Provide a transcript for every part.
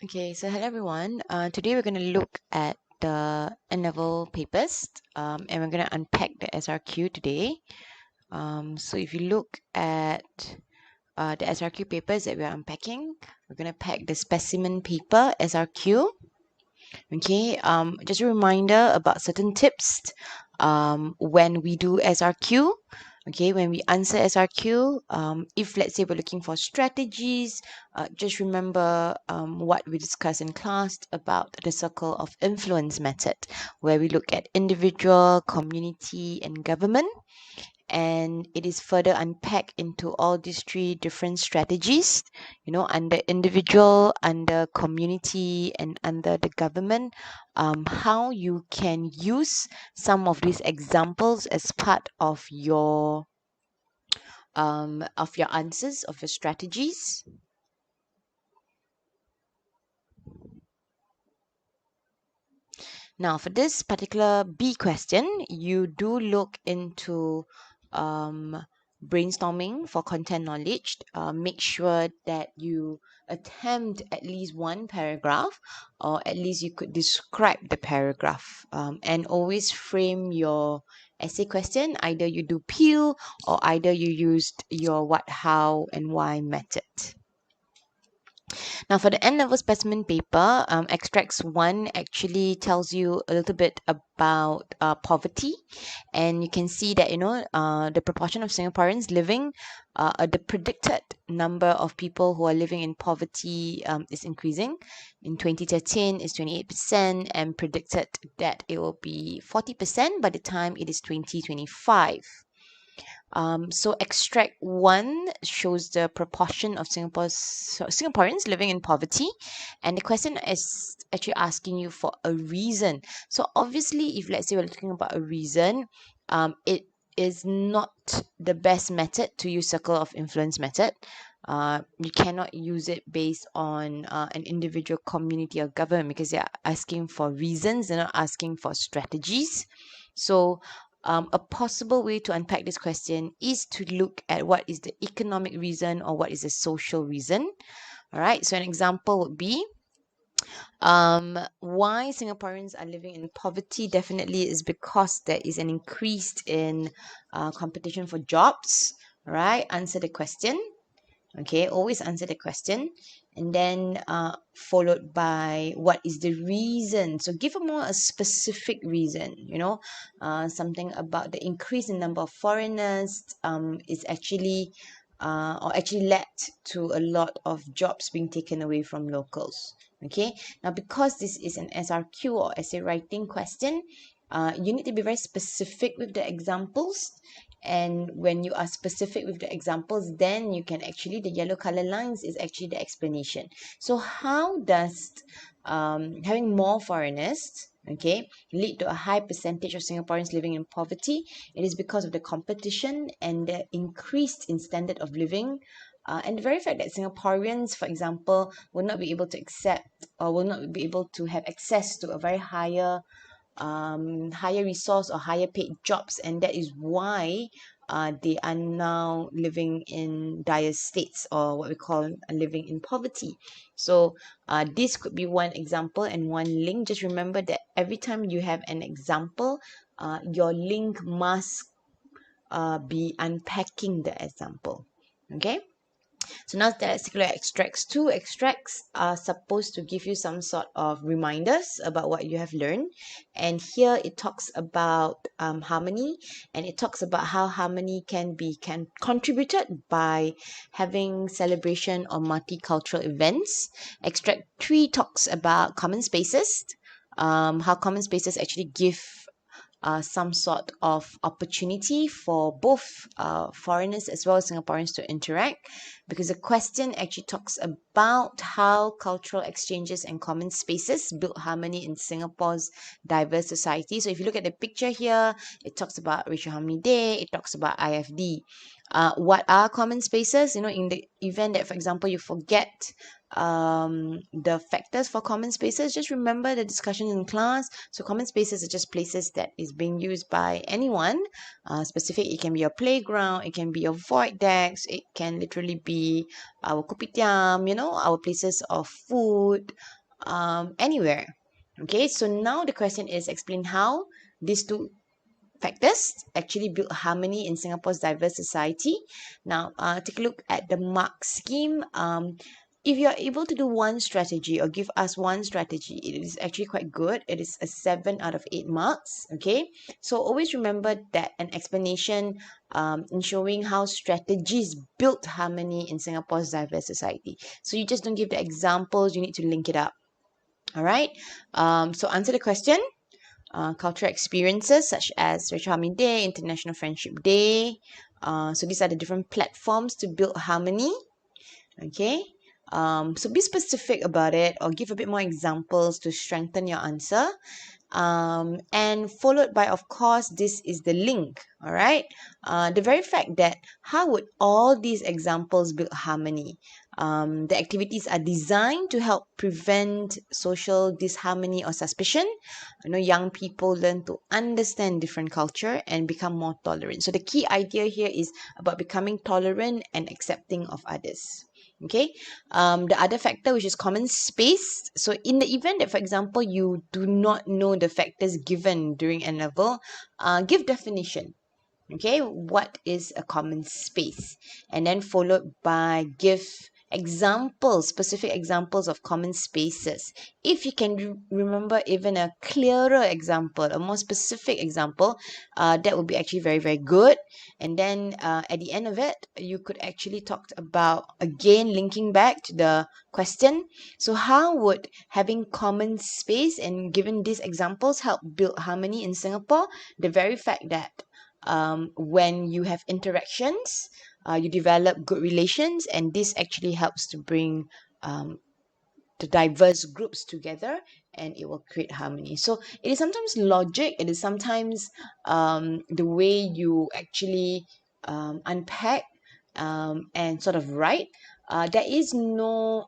Okay, so hello everyone. Today we're going to look at the N-level papers and we're going to unpack the SRQ today. So if you look at the SRQ papers that we're unpacking, we're going to pack the Specimen Paper SRQ. Okay, just a reminder about certain tips when we do SRQ. Okay, when we answer SRQ, if let's say we're looking for strategies, just remember what we discussed in class about the circle of influence method, where we look at individual, community, and government. And it is further unpacked into all these three different strategies, under individual, under community, and under the government, how you can use some of these examples as part of your answers, of your strategies. Now, for this particular B question, you do look into brainstorming for content knowledge. Make sure that you attempt at least one paragraph, or at least you could describe the paragraph, and always frame your essay question. Either you do peel, or either you used your what, how, and why method. Now, for the N-level specimen paper, extracts 1 actually tells you a little bit about poverty, and you can see that the proportion of Singaporeans living, the predicted number of people who are living in poverty is increasing. In 2013, is 28%, and predicted that it will be 40% by the time it is 2025. So extract 1 shows the proportion of Singaporeans living in poverty, and the question is actually asking you for a reason. So obviously, if let's say we're talking about a reason, it is not the best method to use circle of influence method. You cannot use it based on an individual, community, or government, because they're asking for reasons, they're not asking for strategies. So a possible way to unpack this question is to look at what is the economic reason or what is the social reason. All right, so an example would be why Singaporeans are living in poverty. Definitely is because there is an increase in competition for jobs. All right, answer the question. Okay, always answer the question, and then followed by what is the reason. So give a specific reason, something about the increase in number of foreigners is actually or actually led to a lot of jobs being taken away from locals. Okay, now because this is an SRQ or essay writing question, you need to be very specific with the examples. And when you are specific with the examples, then you can actually, the yellow color lines is actually the explanation. So how does having more foreigners, okay, lead to a high percentage of Singaporeans living in poverty? It is because of the competition and the increased in standard of living, and the very fact that Singaporeans, for example, will not be able to accept or will not be able to have access to a very higher resource or higher paid jobs, and that is why they are now living in dire states, or what we call living in poverty. So this could be one example and one link. Just remember that every time you have an example, your link must be unpacking the example. Okay, so now let's take a look at extracts. 2 extracts are supposed to give you some sort of reminders about what you have learned. And here it talks about harmony, and it talks about how harmony can contributed by having celebration or multicultural events. Extract 3 talks about common spaces, how common spaces actually give some sort of opportunity for both foreigners as well as Singaporeans to interact, because the question actually talks about how cultural exchanges and common spaces build harmony in Singapore's diverse society. So if you look at the picture here, it talks about Racial Harmony Day, it talks about IFD. What are common spaces? In the event that, for example, you forget the factors for common spaces, just remember the discussion in class. So common spaces are just places that is being used by anyone. Specific, it can be your playground, it can be your void decks, it can literally be our kopitiam, our places of food, anywhere. Okay, so now the question is, explain how these two factors actually build harmony in Singapore's diverse society. Now, take a look at the mark scheme. If you're able to do one strategy or give us one strategy, it is actually quite good. It is a 7 out of 8 marks. Okay, so always remember that an explanation in showing how strategies build harmony in Singapore's diverse society. So you just don't give the examples, you need to link it up. All right. So answer the question. Cultural experiences such as Rachel Harmony Day, International Friendship Day. So these are the different platforms to build harmony. Okay. So be specific about it or give a bit more examples to strengthen your answer. And followed by, of course, this is the link. All right. The very fact that how would all these examples build harmony? The activities are designed to help prevent social disharmony or suspicion. Young people learn to understand different culture and become more tolerant. So the key idea here is about becoming tolerant and accepting of others. Okay. The other factor, which is common space. So in the event that, for example, you do not know the factors given during N level, give definition. Okay, what is a common space? And then followed by give examples, specific examples of common spaces. If you can remember even a clearer example, a more specific example, that would be actually very, very good. And then at the end of it, you could actually talk about, again, linking back to the question. So how would having common space and given these examples help build harmony in Singapore? The very fact that when you have interactions, you develop good relations, and this actually helps to bring the diverse groups together, and it will create harmony. So it is sometimes logic, it is sometimes the way you actually unpack and sort of write. There is no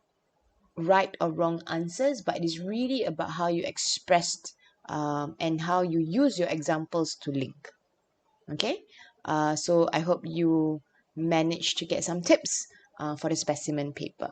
right or wrong answers, but it is really about how you expressed and how you use your examples to link. Okay, so I hope you managed to get some tips for the specimen paper.